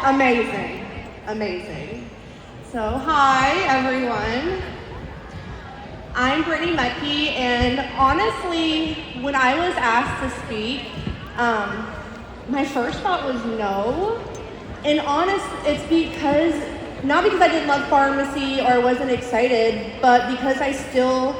Amazing, amazing. So hi everyone. I'm Brittney Mettke, and honestly, when I was asked to speak, my first thought was no. And it's because, not because I didn't love Farmasi or wasn't excited, but because I still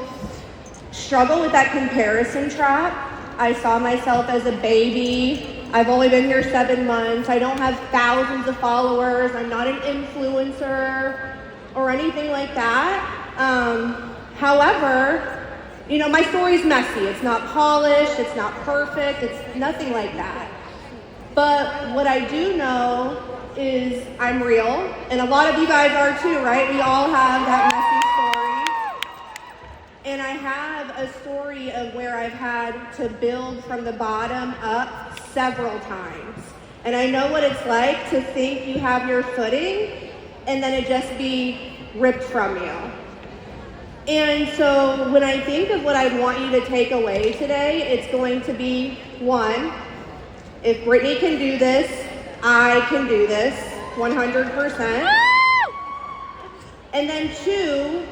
struggle with that comparison trap. I saw myself as a baby. I've only been here 7 months. I don't have thousands of followers. I'm not an influencer or anything like that. However, my story's messy. It's not polished. It's not perfect. It's nothing like that. But what I do know is I'm real. And a lot of you guys are too, right? We all have that messy story. And I have a story of where I've had to build from the bottom up several times. And I know what it's like to think you have your footing and then it just be ripped from you. And so when I think of what I want you to take away today, it's going to be, one, if Brittney can do this, I can do this 100%. And then two,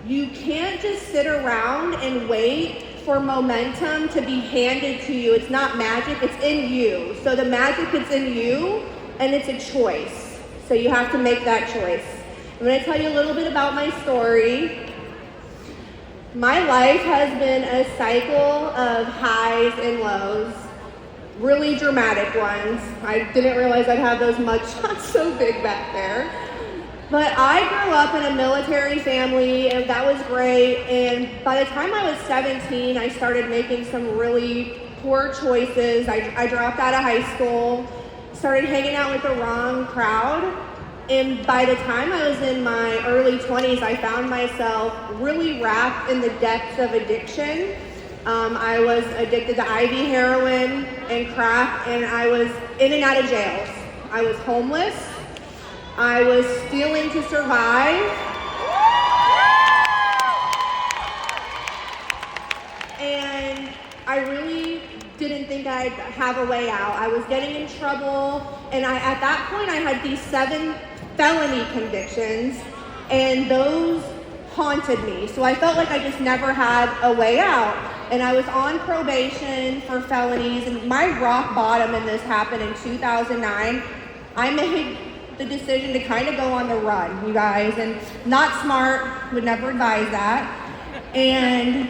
you can't just sit around and wait for momentum to be handed to you. It's not magic, it's in you. So the magic is in you, and it's a choice. So you have to make that choice. I'm gonna tell you a little bit about my story. My life has been a cycle of highs and lows, really dramatic ones. I didn't realize I'd have those mugshots so big back there. But I grew up in a military family, and that was great. And by the time I was 17, I started making some really poor choices. I dropped out of high school, started hanging out with the wrong crowd. And by the time I was in my early 20s, I found myself really wrapped in the depths of addiction. I was addicted to IV heroin and crack, and I was in and out of jails. I was homeless. I was stealing to survive. And I really didn't think I'd have a way out. I was getting in trouble, and at that point I had these 7 felony convictions, and those haunted me. So I felt like I just never had a way out. And I was on probation for felonies, and my rock bottom in this happened in 2009. I made the decision to kind of go on the run, you guys, and not smart, would never advise that. And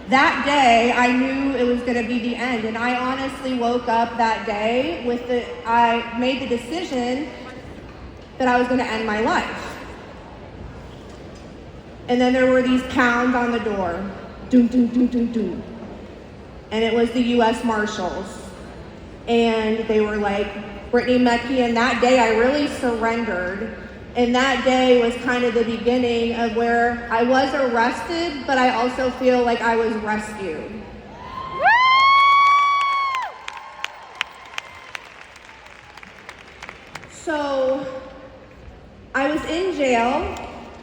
that day, I knew it was gonna be the end, and I honestly woke up that day I made the decision that I was gonna end my life. And then there were these pounds on the door. Doom, doom, doom, doom, doom. And it was the US Marshals. And they were like, Brittney Mettke, and that day I really surrendered. And that day was kind of the beginning of where I was arrested, but I also feel like I was rescued. So I was in jail.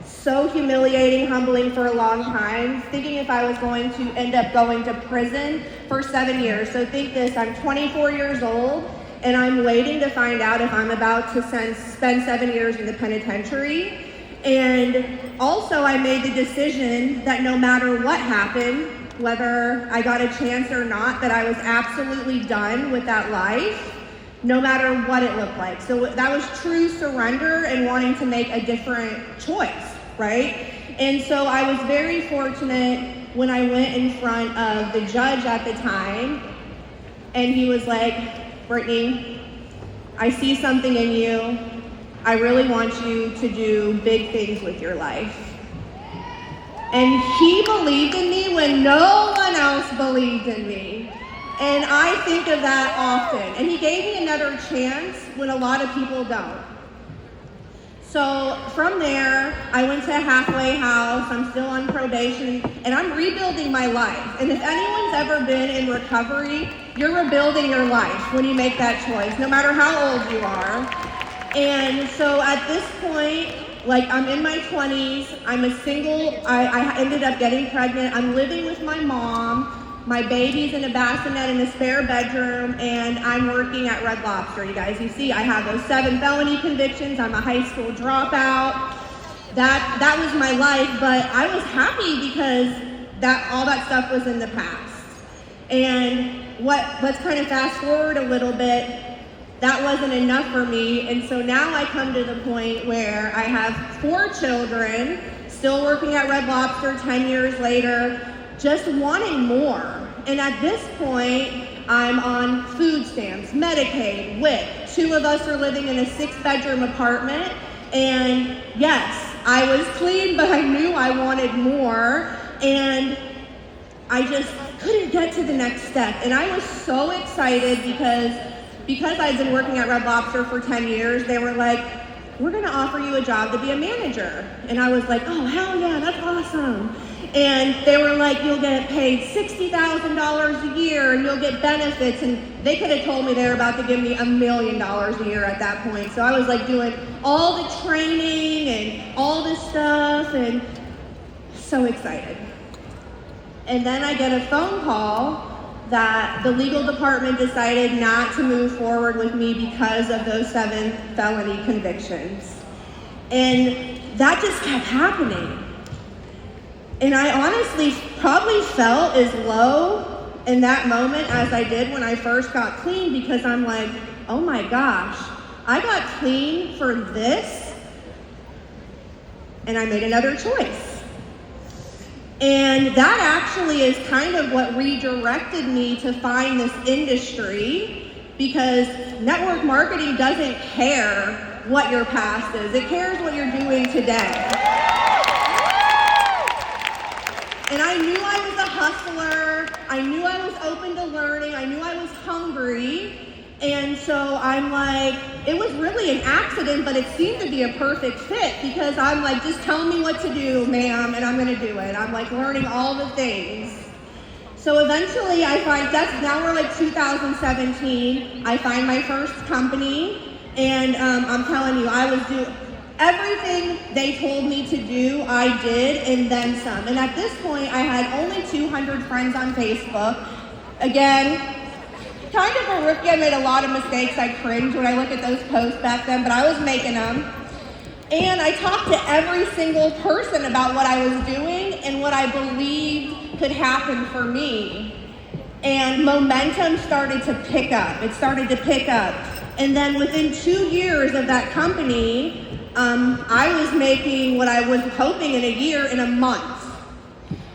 So humiliating, humbling for a long time, thinking if I was going to end up going to prison for 7 years. So think this, I'm 24 years old, and I'm waiting to find out if I'm about to spend 7 years in the penitentiary. And also I made the decision that no matter what happened, whether I got a chance or not, that I was absolutely done with that life, no matter what it looked like. So that was true surrender and wanting to make a different choice. Right? And so I was very fortunate when I went in front of the judge at the time, and he was like, Brittney, I see something in you. I really want you to do big things with your life. And he believed in me when no one else believed in me. And I think of that often. And he gave me another chance when a lot of people don't. So from there, I went to a halfway house. I'm still on probation, and I'm rebuilding my life. And if anyone's ever been in recovery, you're rebuilding your life when you make that choice, no matter how old you are. And so at this point, I'm in my 20s, I'm a single, I ended up getting pregnant, I'm living with my mom. My baby's in a bassinet in a spare bedroom, and I'm working at Red Lobster. You guys, you see, I have those 7 felony convictions. I'm a high school dropout. That was my life, but I was happy because all that stuff was in the past. And let's kind of fast forward a little bit. That wasn't enough for me, and so now I come to the point where I have 4 children, still working at Red Lobster 10 years later, just wanting more. And at this point, I'm on food stamps, Medicaid, WIC. 2 of us are living in a 6-bedroom apartment, and yes, I was clean, but I knew I wanted more, and I just couldn't get to the next step. And I was so excited because I'd been working at Red Lobster for 10 years, they were like, we're gonna offer you a job to be a manager. And I was like, oh, hell yeah, that's awesome. And they were like, you'll get paid $60,000 a year and you'll get benefits. And they could have told me they were about to give me $1 million a year at that point. So I was like doing all the training and all this stuff and so excited. And then I get a phone call that the legal department decided not to move forward with me because of those 7 felony convictions. And that just kept happening. And I honestly probably felt as low in that moment as I did when I first got clean, because I'm like, oh my gosh, I got clean for this, and I made another choice. And that actually is kind of what redirected me to find this industry, because network marketing doesn't care what your past is. It cares what you're doing today. And I knew I was a hustler. I knew I was open to learning. I knew I was hungry. And so I'm like, it was really an accident, but it seemed to be a perfect fit, because I'm like, just tell me what to do, ma'am, and I'm gonna do it. I'm like learning all the things. So eventually I find, now we're like 2017, I find my first company, and I'm telling you, I was doing everything they told me to do, I did, and then some. And at this point, I had only 200 friends on Facebook. Again, kind of a rookie. I made a lot of mistakes. I cringe when I look at those posts back then, but I was making them. And I talked to every single person about what I was doing and what I believed could happen for me. And momentum started to pick up. It started to pick up. And then within 2 years of that company, I was making what I was hoping in a year in a month.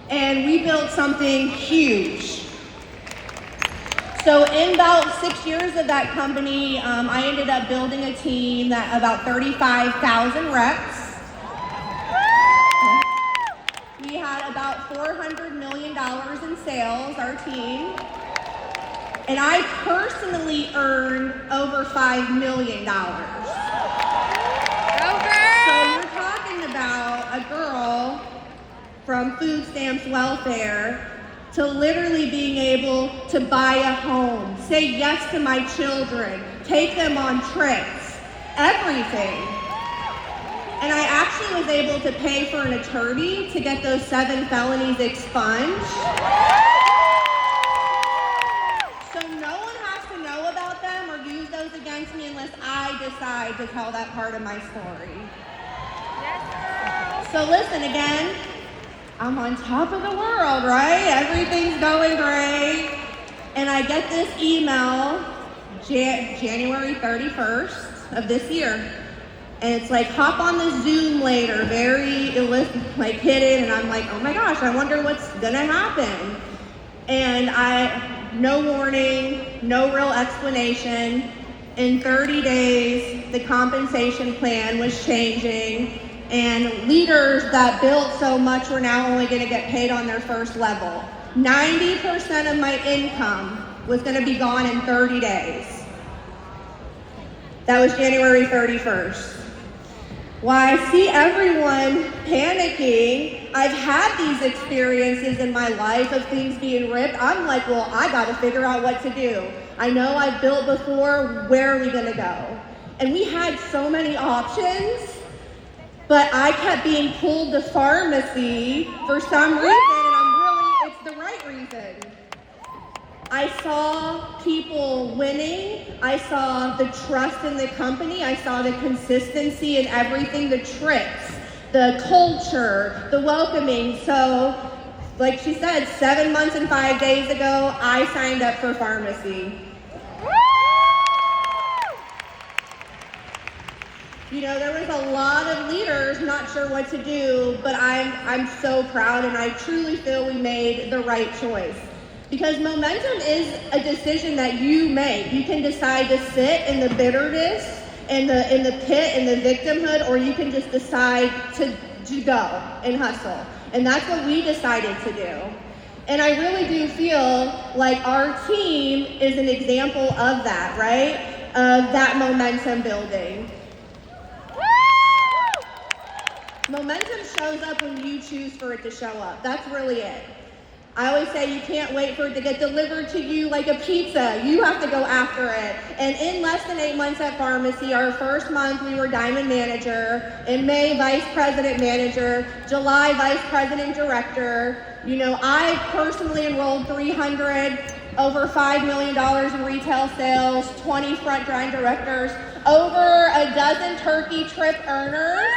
And we built something huge. So in about 6 years of that company, I ended up building a team that about 35,000 reps. We had about $400 million in sales, our team. And I personally earned over $5 million. So you're talking about a girl from food stamps welfare to literally being able to buy a home, say yes to my children, take them on trips, everything. And I actually was able to pay for an attorney to get those 7 felonies expunged. So no one has to know about them or use those against me unless I decide to tell that part of my story. Yes, girl. So listen, again, I'm on top of the world, right? Everything's going great. And I get this email January 31st of this year. And it's like, hop on the Zoom later, very like hidden. And I'm like, oh my gosh, I wonder what's gonna happen. And no warning, no real explanation. In 30 days, the compensation plan was changing. And leaders that built so much were now only gonna get paid on their first level. 90% of my income was gonna be gone in 30 days. That was January 31st. While I see everyone panicking, I've had these experiences in my life of things being ripped. I'm like, well, I gotta figure out what to do. I know I've built before, where are we gonna go? And we had so many options, but I kept being pulled to Farmasi for some reason, and it's the right reason. I saw people winning. I saw the trust in the company. I saw the consistency in everything, the tricks, the culture, the welcoming. So, like she said, 7 months and 5 days ago, I signed up for Farmasi. You know, there was a lot of leaders not sure what to do, but I'm so proud, and I truly feel we made the right choice. Because momentum is a decision that you make. You can decide to sit in the bitterness, in the pit, in the victimhood, or you can just decide to go and hustle. And that's what we decided to do. And I really do feel like our team is an example of that, right? Of that momentum building. Momentum shows up when you choose for it to show up. That's really it. I always say you can't wait for it to get delivered to you like a pizza. You have to go after it. And in less than 8 months at Farmasi, our first month we were Diamond Manager, in May Vice President Manager, July Vice President Director. You know, I personally enrolled 300, over $5 million in retail sales, 20 front line directors, over a dozen turkey trip earners.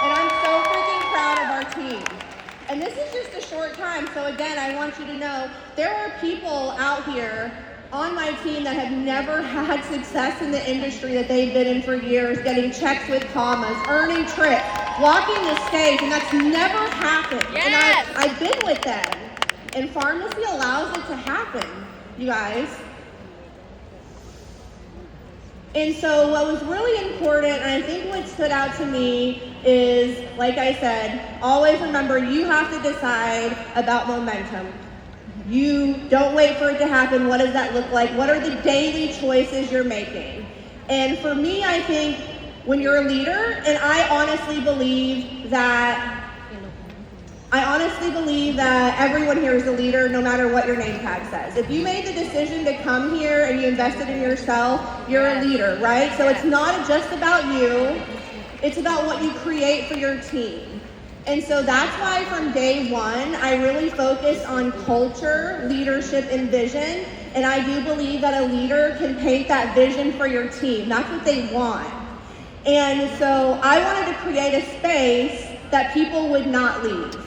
And I'm so freaking proud of our team. And this is just a short time, so again, I want you to know there are people out here on my team that have never had success in the industry that they've been in for years, getting checks with commas, earning trips, walking the stage, and that's never happened. Yes. And I've been with them. And Farmasi allows it to happen, you guys. And so what was really important, and I think what stood out to me is, like I said, always remember you have to decide about momentum. You don't wait for it to happen. What does that look like? What are the daily choices you're making? And for me, I think when you're a leader, and I honestly believe that everyone here is a leader no matter what your name tag says. If you made the decision to come here and you invested in yourself, you're a leader, right? So it's not just about you, it's about what you create for your team. And so that's why from day one, I really focused on culture, leadership, and vision. And I do believe that a leader can paint that vision for your team. That's what they want. And so I wanted to create a space that people would not leave.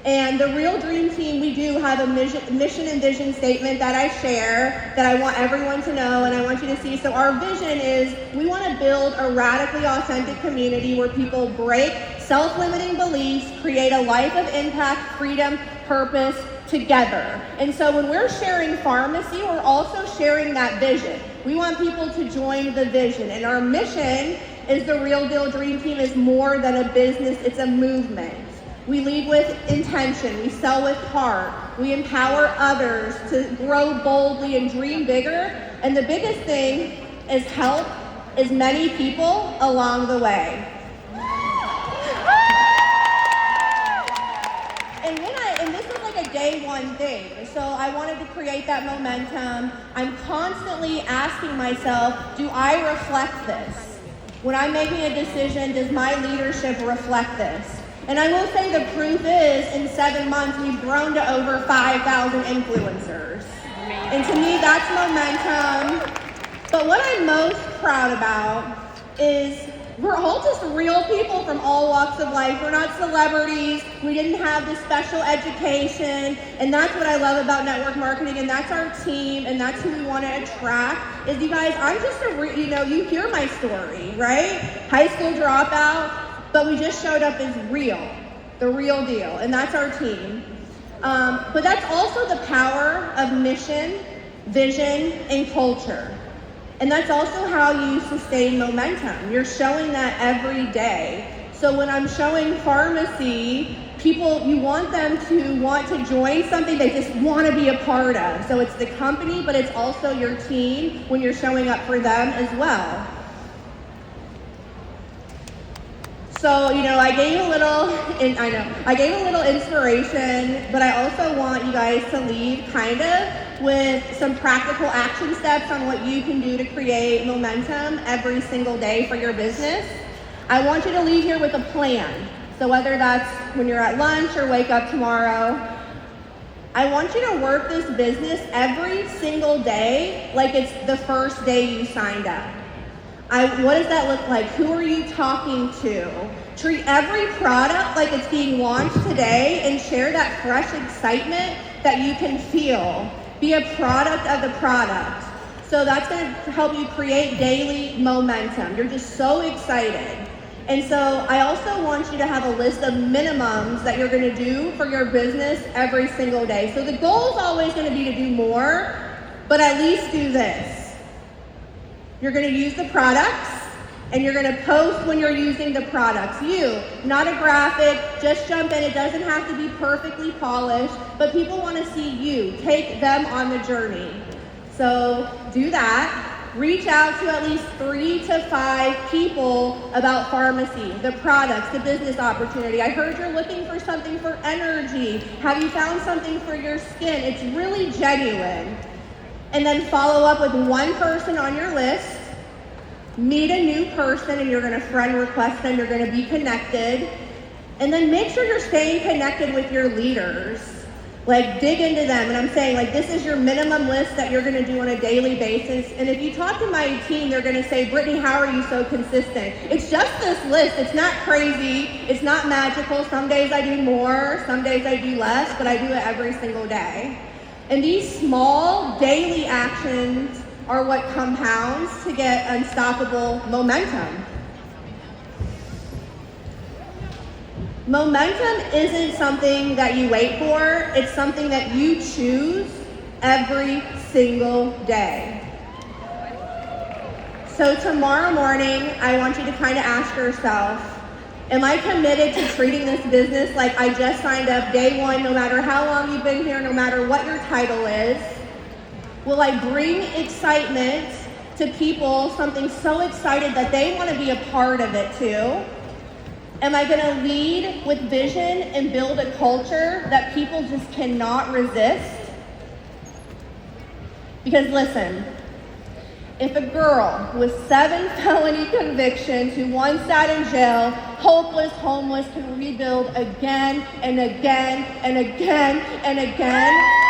And the Real Dream Team, we do have a mission and vision statement that I share that I want everyone to know and I want you to see. So our vision is we want to build a radically authentic community where people break self-limiting beliefs, create a life of impact, freedom, purpose together. And so when we're sharing Farmasi, we're also sharing that vision. We want people to join the vision. And our mission is the Real Deal Dream Team is more than a business, it's a movement. We lead with intention, we sell with heart, we empower others to grow boldly and dream bigger, and the biggest thing is help as many people along the way. And this was like a day one thing, so I wanted to create that momentum. I'm constantly asking myself, do I reflect this? When I'm making a decision, does my leadership reflect this? And I will say the proof is, in 7 months, we've grown to over 5,000 influencers. Amazing. And to me, that's momentum. But what I'm most proud about is we're all just real people from all walks of life. We're not celebrities. We didn't have this special education. And that's what I love about network marketing. And that's our team. And that's who we want to attract. Is you guys, I'm just you hear my story, right? High school dropout. But we just showed up as real, the real deal, and that's our team. But that's also the power of mission, vision, and culture. And that's also how you sustain momentum. You're showing that every day. So when I'm showing Farmasi, people, you want them to want to join something they just want to be a part of. So it's the company, but it's also your team when you're showing up for them as well. So, I gave a little inspiration, but I also want you guys to leave kind of with some practical action steps on what you can do to create momentum every single day for your business. I want you to leave here with a plan. So whether that's when you're at lunch or wake up tomorrow, I want you to work this business every single day like it's the first day you signed up. What does that look like? Who are you talking to? Treat every product like it's being launched today and share that fresh excitement that you can feel. Be a product of the product. So that's going to help you create daily momentum. You're just so excited. And so I also want you to have a list of minimums that you're going to do for your business every single day. So the goal is always going to be to do more, but at least do this. You're going to use the products, and you're going to post when you're using the products. You, not a graphic, just jump in. It doesn't have to be perfectly polished, but people want to see you. Take them on the journey. So do that. Reach out to at least 3 to 5 people about Farmasi, the products, the business opportunity. I heard you're looking for something for energy. Have you found something for your skin? It's really genuine. And then follow up with one person on your list. Meet a new person, and you're going to friend request them. You're going to be connected. And then make sure you're staying connected with your leaders. Like, dig into them. And I'm saying, like, this is your minimum list that you're going to do on a daily basis. And if you talk to my team, they're going to say, Brittney, how are you so consistent? It's just this list. It's not crazy. It's not magical. Some days I do more. Some days I do less. But I do it every single day. And these small daily actions are what compounds to get unstoppable momentum. Momentum isn't something that you wait for, it's something that you choose every single day. So tomorrow morning, I want you to kind of ask yourself, am I committed to treating this business like I just signed up day one, no matter how long you've been here, no matter what your title is? Will I bring excitement to people, something so excited that they want to be a part of it too? Am I going to lead with vision and build a culture that people just cannot resist? Because listen, if a girl with 7 felony convictions who once sat in jail, hopeless, homeless, can rebuild again and again and again and again,